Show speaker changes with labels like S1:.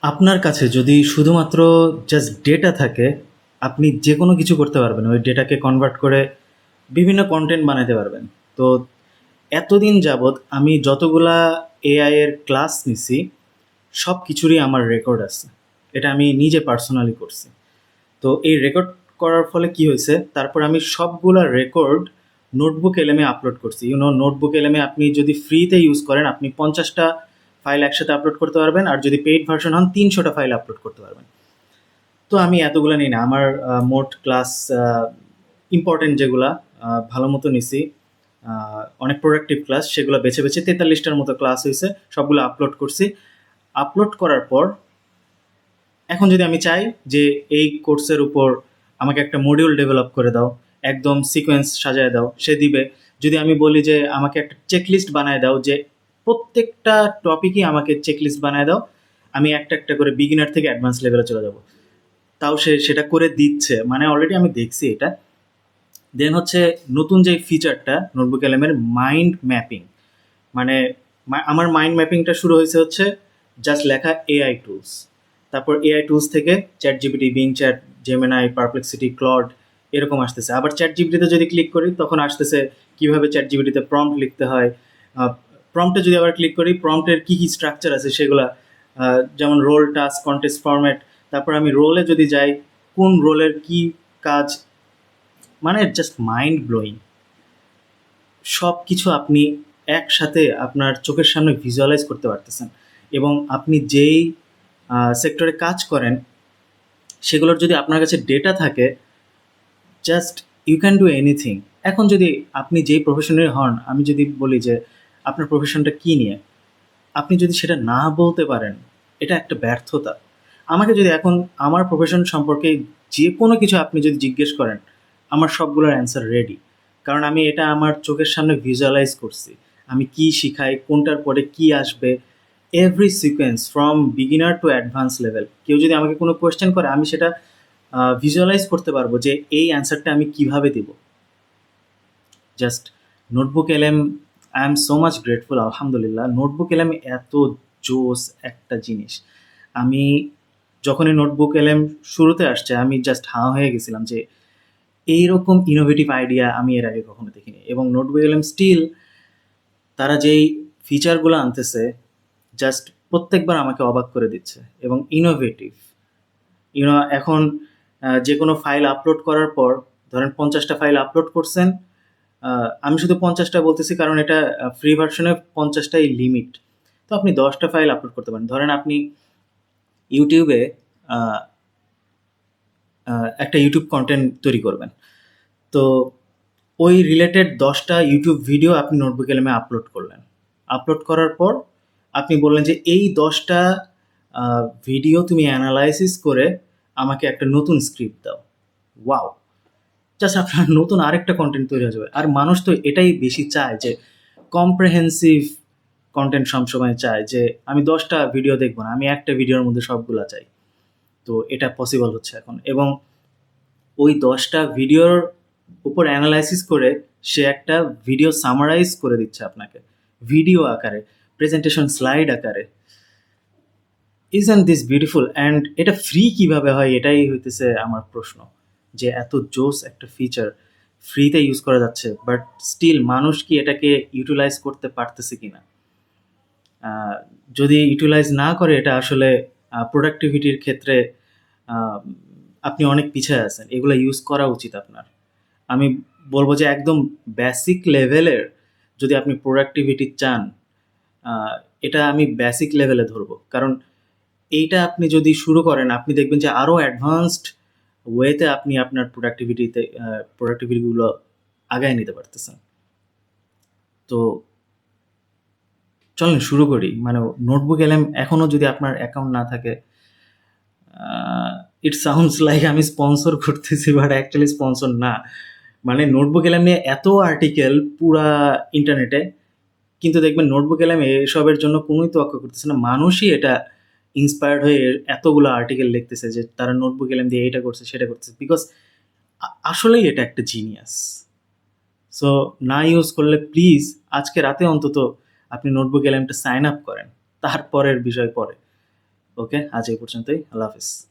S1: আপনার কাছে যদি শুধুমাত্র জাস্ট ডেটা থাকে, আপনি যে কোনো কিছু করতে পারবেন। ওই ডেটাকে কনভার্ট করে বিভিন্ন কনটেন্ট বানাতে পারবেন। তো এতদিন যাবৎ আমি যতগুলা এআই এর ক্লাস নিছি, সব কিছুরই আমার রেকর্ড আছে। এটা আমি নিজে পার্সোনালি করছি। তো এই রেকর্ড করার ফলে কি হয়েছে, তারপর আমি সবগুলা রেকর্ড নোটবুক এলএমে আপলোড করছি। নোটবুক এলএমে আপনি যদি ফ্রিতে ইউজ করেন, আপনি 50টা ফাইল একসাথে আপলোড করতে পারবেন, আর যদি পেইড ভার্সন হন 300টা ফাইল আপলোড করতে পারবেন। তো আমি এতগুলো নিই না, আমার মোট ক্লাস ইম্পর্টেন্ট যেগুলা ভালো মতো নিছি, অনেক প্রোডাক্টিভ ক্লাস, সেগুলো বেছে বেছে 43টার মতো ক্লাস হয়েছে, সবগুলো আপলোড করছি। আপলোড করার পর এখন যদি আমি চাই যে এই কোর্সের উপর আমাকে একটা মডিউল ডেভেলপ করে দাও, একদম সিকোয়েন্স সাজায় দাও, সে দিবে। যদি আমি বলি যে আমাকে একটা চেকলিস্ট বানায় দাও, যে প্রত্যেকটা টপিকই আমাকে চেকলিস্ট বানায় দাও, আমি একটা একটা করে বিগিনার থেকে অ্যাডভান্স লেভেলে চলে যাব, তাও সে সেটা করে দিচ্ছে। মানে অলরেডি আমি দেখছি এটা। দেন হচ্ছে নতুন যে ফিচারটা নোটবুক এলএমের মাইন্ড ম্যাপিং, মানে আমার মাইন্ড ম্যাপিংটা শুরু হয়েছে হচ্ছে জাস্ট লেখা এআই টুলস। তারপর এআই টুলস থেকে chat GPT, Bing chat, Gemini, Perplexity, Claude এরকম আসতেছে। আবার চ্যাট জিপিটিতে যদি ক্লিক করি তখন আসতেছে কিভাবে চ্যাট জিপিটিতে প্রম্পট লিখতে হয়। প্রম্পটে যদি আবার ক্লিক করি, প্রম্পটের কী কী স্ট্রাকচার আছে সেগুলা, যেমন রোল, টাস্ক, কন্টেস্ট, ফরম্যাট। তারপর আমি রোলে যদি যাই, কোন রোলের কি কাজ, মানে জাস্ট মাইন্ড ব্লোয়িং। সব কিছু আপনি একসাথে আপনার চোখের সামনে ভিজুয়ালাইজ করতে পারতেছেন, এবং আপনি যেই সেক্টরে কাজ করেন সেগুলোর যদি আপনার কাছে ডেটা থাকে, just you can do anything. এখন যদি আপনি যেই প্রফেশনের হন, আমি যদি বলি যে আপনার প্রফেশনটা কী নিয়ে, আপনি যদি সেটা না বলতে পারেন, এটা একটা ব্যর্থতা। আমাকে যদি এখন আমার প্রফেশন সম্পর্কে যে কোনো কিছু আপনি যদি জিজ্ঞেস করেন, আমার সবগুলোর অ্যান্সার রেডি। কারণ আমি এটা আমার চোখের সামনে ভিজুয়ালাইজ করছি। আমি কি শিখাই, কোনটার পরে কি আসবে, every sequence from beginner to advance level. কেউ যদি আমাকে কোনো কোয়েশ্চেন করে, আমি সেটা ভিজুয়ালাইজ করতে পারবো যে এই অ্যান্সারটা আমি কিভাবে দিব। Just notebook LM, I am so much grateful, আলহামদুলিল্লাহ। নোটবুক এলএম এত জোস একটা জিনিস। আমি যখন এই নোটবুক এলএম শুরুতে আসছে, আমি জাস্ট হাঁ হয়ে গেছিলাম যে এইরকম ইনোভেটিভ আইডিয়া আমি এর আগে কখনো দেখিনি। এবং নোটবুক এলএম স্টিল তারা যেই ফিচারগুলো আনতেছে, জাস্ট প্রত্যেকবার আমাকে অবাক করে দিচ্ছে এবং ইনোভেটিভ। এখন যে কোনো ফাইল আপলোড করার পর, ধরেন 50টা ফাইল আপলোড করছেন, আমি শুধু 50টা বলতেছি কারণ এটা ফ্রি ভার্সনে 50টাই লিমিট। তো আপনি 10টা ফাইল আপলোড করতে পারেন। ধরেন আপনি ইউটিউবে আহ, একটা ইউটিউব কন্টেন্ট তৈরি করবেন, তো ওই রিলেটেড 10টা ইউটিউব ভিডিও আপনি নোটবুক এলএমে আপলোড করলেন। আপলোড করার পর আপনি বললেন যে এই 10টা ভিডিও তুমি অ্যানালাইসিস করে আমাকে একটা নতুন স্ক্রিপ্ট দাও। ওয়াও! জাস্ট আপনার নতুন আরেকটা কন্টেন্ট তৈরি হয়ে যাবে। আর মানুষ তো এটাই বেশি চায়, যে কম্প্রেহেন্সিভ কন্টেন্ট সবসময় চায়, যে আমি 10টা ভিডিও দেখবো না, আমি একটা ভিডিওর মধ্যে সবগুলা চাই। তো এটা পসিবল হচ্ছে এখন। এবং ওই 10টা ভিডিওর উপর অ্যানালাইসিস করে সে একটা ভিডিও সামারাইজ করে দিচ্ছে আপনাকে, ভিডিও আকারে, প্রেজেন্টেশন স্লাইড আকারে। Isn't this beautiful? অ্যান্ড এটা ফ্রি কিভাবে হয়, এটাই হইতেছে আমার প্রশ্ন। যে এত জোস একটা ফিচার ফ্রিতে ইউজ করা যাচ্ছে, বাট স্টিল মানুষ কি এটাকে ইউটিলাইজ করতে পারতেছে কিনা। আহ, যদি ইউটিলাইজ না করে, এটা আসলে প্রোডাক্টিভিটির ক্ষেত্রে আহ, আপনি অনেক পিছিয়ে আছেন। এগুলো ইউজ করা উচিত আপনার। আমি বলবো যে একদম বেসিক লেভেলের, যদি আপনি প্রোডাক্টিভিটি চান, আহ, এটা আমি বেসিক লেভেলে ধরবো। কারণ এইটা আপনি যদি শুরু করেন, আপনি দেখবেন যে আরও অ্যাডভান্সড ওয়েতে আপনি আপনার প্রোডাক্টিভিটিগুলো আগায় নিতে পারতেছেন। তো চলেন শুরু করি। মানে নোটবুক এলএম এখনও যদি আপনার অ্যাকাউন্ট না থাকে, ইট সাউন্ডস লাইক আমি স্পন্সর করতেছি, বাট অ্যাকচুয়ালি স্পন্সর না। মানে নোটবুক এলএম নিয়ে এত আর্টিকেল পুরা ইন্টারনেটে, কিন্তু দেখবেন নোটবুক এলএম এসবের জন্য কোনোই তোয়াক্কা করতেছে না। মানুষই এটা ইন্সপায়ার্ড হয়ে এতগুলো আর্টিকেল লিখতেছে যে তারা নোটবুক এলএম দিয়ে এটা করছে সেটা করছে, বিকজ আসলেই এটা একটা জিনিয়াস। সো না ইউজ করলে প্লিজ আজকে রাতে অন্তত আপনি নোটবুক এলএমটা সাইন আপ করেন, তারপরের বিষয় পরে। ওকে, আজ এই পর্যন্তই। আল্লাহ হাফেজ।